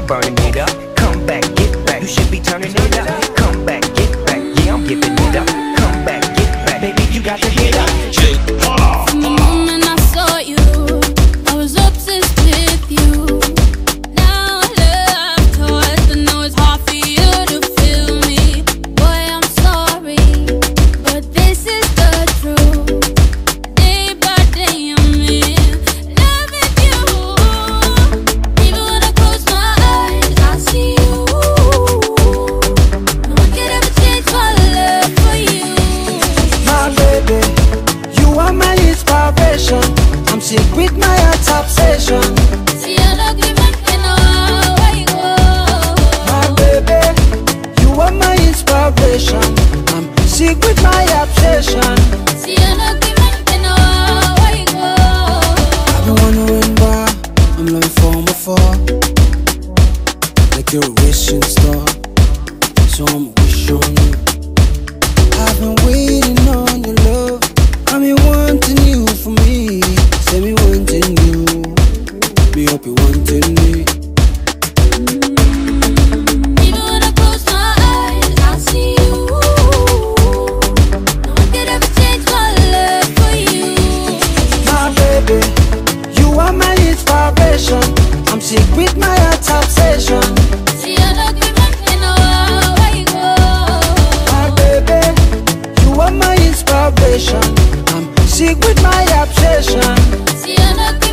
burning it up. Come back, get back, you should be turning it up. Come back, get back, yeah, I'm giving it up. Come back, get back, baby, you got to get up. From the moment I saw you, I was obsessed with you. Now I love toys, and know it's hard for you to feel me. Boy, I'm sorry, but this is the truth. Day by day I'm in love with you. Even when I close my eyes, I see you. No one could ever change my love for you. My baby, you are my inspiration. I'm sick with my heart's obsession. See, I don't give a damn how I go. My baby, you are my inspiration. I'm sick with my obsession. See, I don't give a damn how I go. I've been wondering why I'm loving from afar, like you're a wishing star. So I'm wishing on you. I've been waiting on your love. I've been wanting you for me. Say me wanting you. Me hope you wanting me. Even when I close my eyes, I see you. No one could ever change my love for you. My baby, you are my inspiration. I'm sick with my heart's obsession. See, I don't give a damn how I go. My baby, you are my inspiration. I'm sick with my obsession. See, I don't